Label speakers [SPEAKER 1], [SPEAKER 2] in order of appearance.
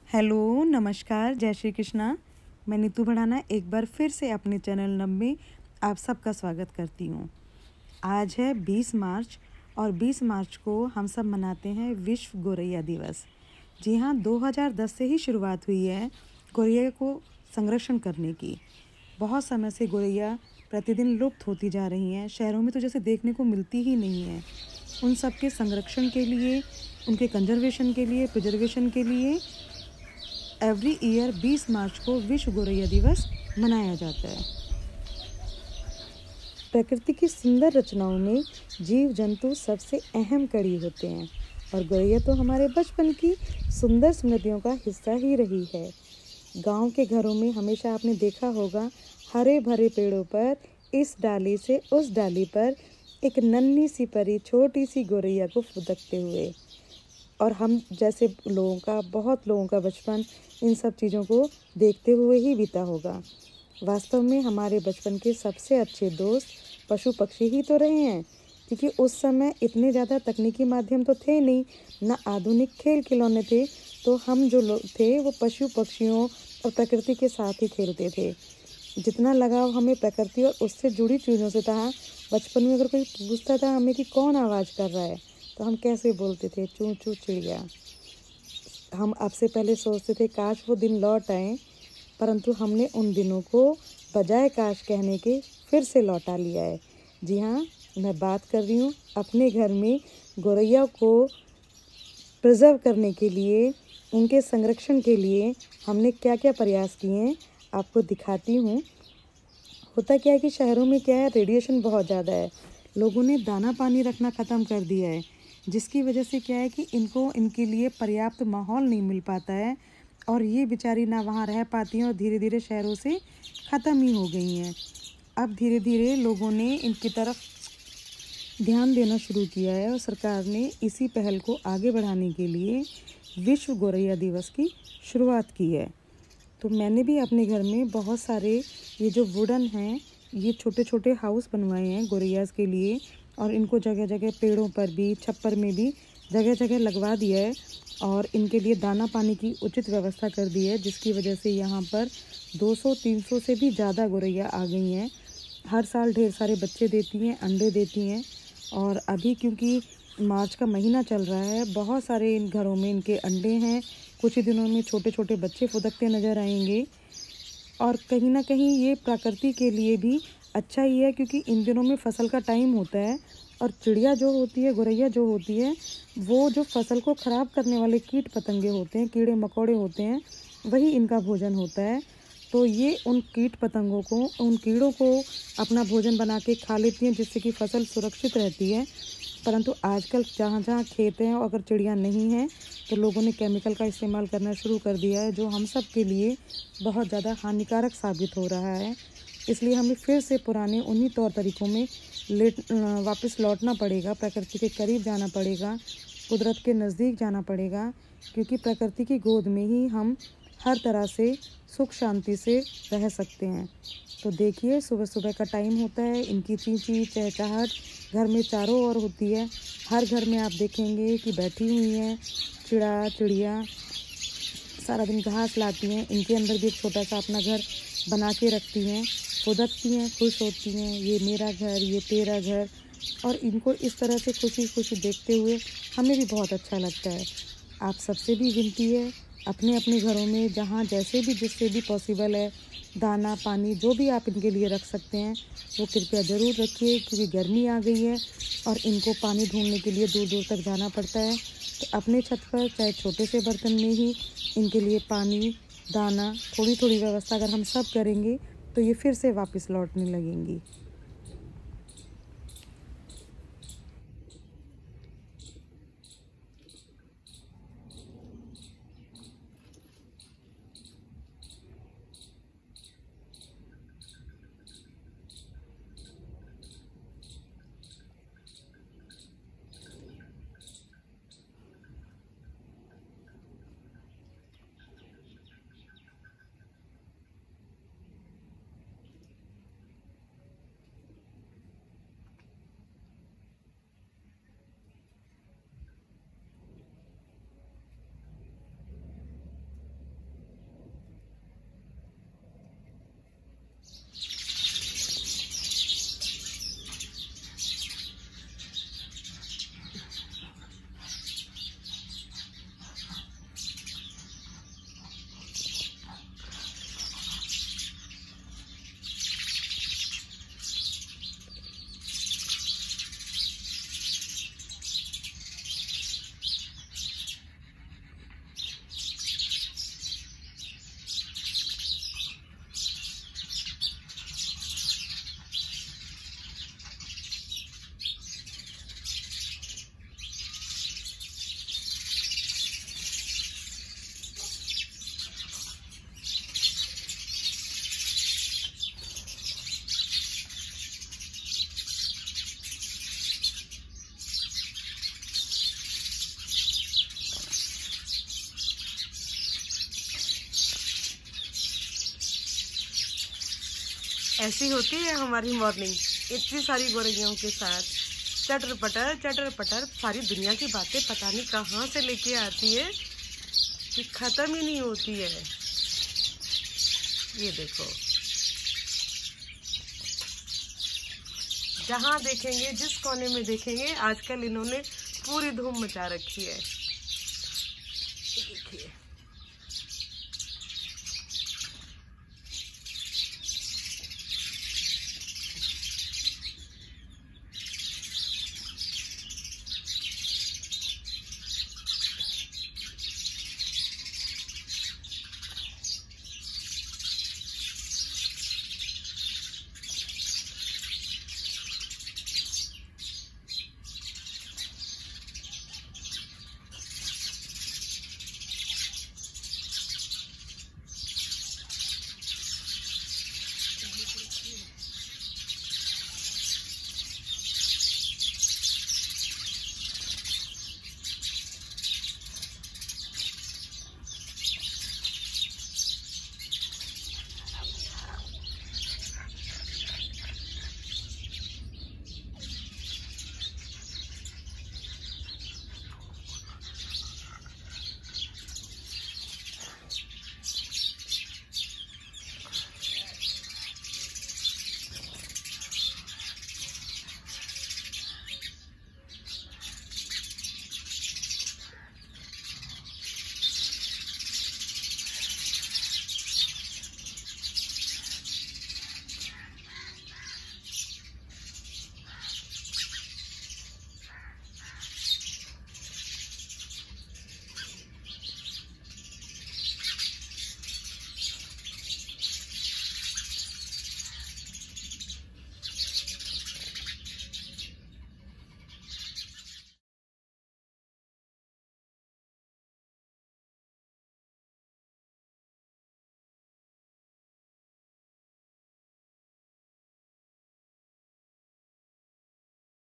[SPEAKER 1] Hello, नमस्कार, जय श्री कृष्णा। मैं नीतू भड़ाना एक बार फिर से अपने चैनल नम में आप सबका स्वागत करती हूँ। आज है 20 मार्च और 20 मार्च को हम सब मनाते हैं विश्व गौरैया दिवस। जी हाँ, 2010 से ही शुरुआत हुई है गौरैया को संरक्षण करने की। बहुत समय से गौरैया प्रतिदिन लुप्त होती जा रही हैं। शहरों में तो जैसे देखने को मिलती ही नहीं है। उन सब के संरक्षण के लिए, उनके कंजर्वेशन के लिए, प्रिजर्वेशन के लिए एवरी ईयर 20 मार्च को विश्व गौरैया दिवस मनाया जाता है। प्रकृति की सुंदर रचनाओं में जीव जंतु सबसे अहम कड़ी होते हैं और गौरैया तो हमारे बचपन की सुंदर स्मृतियों का हिस्सा ही रही है। गांव के घरों में हमेशा आपने देखा होगा, हरे भरे पेड़ों पर इस डाली से उस डाली पर एक नन्ही सी परी छोटी सी गौरैया को फुदकते हुए। और हम जैसे लोगों का, बहुत लोगों का बचपन इन सब चीज़ों को देखते हुए ही बीता होगा। वास्तव में हमारे बचपन के सबसे अच्छे दोस्त पशु पक्षी ही तो रहे हैं, क्योंकि उस समय इतने ज़्यादा तकनीकी माध्यम तो थे नहीं, ना आधुनिक खेल खिलौने थे। तो हम जो लोग थे वो पशु पक्षियों और प्रकृति के साथ ही खेलते थे। जितना लगाव हमें प्रकृति और उससे जुड़ी चीज़ों से था, बचपन में अगर कोई पूछता था हमें कि कौन आवाज़ कर रहा है, तो हम कैसे बोलते थे, चूं चूं चिड़िया। हम अब से पहले सोचते थे काश वो दिन लौट आए, परंतु हमने उन दिनों को बजाय काश कहने के फिर से लौटा लिया है। जी हाँ, मैं बात कर रही हूँ अपने घर में गौरैया को प्रिजर्व करने के लिए, उनके संरक्षण के लिए हमने क्या क्या प्रयास किए हैं आपको दिखाती हूँ। होता क्या है कि शहरों में क्या है, रेडिएशन बहुत ज़्यादा है। लोगों ने दाना पानी रखना ख़त्म कर दिया है, जिसकी वजह से क्या है कि इनको इनके लिए पर्याप्त माहौल नहीं मिल पाता है और ये बेचारी ना वहाँ रह पाती हैं और धीरे धीरे शहरों से ख़त्म ही हो गई हैं। अब धीरे धीरे लोगों ने इनकी तरफ ध्यान देना शुरू किया है और सरकार ने इसी पहल को आगे बढ़ाने के लिए विश्व गौरैया दिवस की शुरुआत की है। तो मैंने भी अपने घर में बहुत सारे ये जो वुडन हैं, ये छोटे छोटे हाउस बनवाए हैं गौरैयास के लिए, और इनको जगह जगह पेड़ों पर भी, छप्पर में भी जगह जगह लगवा दिया है और इनके लिए दाना पानी की उचित व्यवस्था कर दी है, जिसकी वजह से यहाँ पर 200-300 से भी ज़्यादा गौरैया आ गई हैं। हर साल ढेर सारे बच्चे देती हैं, अंडे देती हैं। और अभी क्योंकि मार्च का महीना चल रहा है, बहुत सारे इन घरों में इनके अंडे हैं। कुछ ही दिनों में छोटे छोटे बच्चे फुदकते नज़र आएंगे और कहीं ना कहीं ये प्रकृति के लिए भी अच्छा ही है, क्योंकि इन दिनों में फसल का टाइम होता है और चिड़िया जो होती है, गौरैया जो होती है, वो जो फसल को ख़राब करने वाले कीट पतंगे होते हैं, कीड़े मकोड़े होते हैं, वही इनका भोजन होता है। तो ये उन कीट पतंगों को, उन कीड़ों को अपना भोजन बना के खा लेती हैं, जिससे कि फसल सुरक्षित रहती है। परंतु आजकल जहाँ जहाँ खेत हैं और अगर चिड़िया नहीं हैं, तो लोगों ने केमिकल का इस्तेमाल करना शुरू कर दिया है, जो हम सब के लिए बहुत ज़्यादा हानिकारक साबित हो रहा है। इसलिए हमें फिर से पुराने उन्हीं तौर तरीक़ों में वापस लौटना पड़ेगा, प्रकृति के करीब जाना पड़ेगा, कुदरत के नज़दीक जाना पड़ेगा, क्योंकि प्रकृति की गोद में ही हम हर तरह से सुख शांति से रह सकते हैं। तो देखिए, सुबह सुबह का टाइम होता है, इनकी चींची चहचहाट घर में चारों ओर होती है। हर घर में आप देखेंगे कि बैठी हुई हैं चिड़िया, सारा दिन घास लाती हैं। इनके अंदर भी एक छोटा सा अपना घर बना के रखती हैं, फुदकती हैं, खुश होती हैं, ये मेरा घर, ये तेरा घर। और इनको इस तरह से खुशी खुशी देखते हुए हमें भी बहुत अच्छा लगता है। आप सबसे भी विनती है, अपने अपने घरों में जहाँ जैसे भी जिससे भी पॉसिबल है, दाना पानी जो भी आप इनके लिए रख सकते हैं वो कृपया ज़रूर रखिए, क्योंकि गर्मी आ गई है और इनको पानी ढूंढने के लिए दूर दूर तक जाना पड़ता है। तो अपने छत पर चाहे छोटे से बर्तन में ही इनके लिए पानी, दाना, थोड़ी थोड़ी व्यवस्था अगर हम सब करेंगे तो ये फिर से वापस लौटने लगेंगी।
[SPEAKER 2] ऐसी होती है हमारी मॉर्निंग, इतनी सारी गोरैयों के साथ चटर पटर सारी दुनिया की बातें पता नहीं कहाँ से लेके आती है कि ख़त्म ही नहीं होती है। ये देखो, जहाँ देखेंगे, जिस कोने में देखेंगे, आजकल इन्होंने पूरी धूम मचा रखी है। देखिए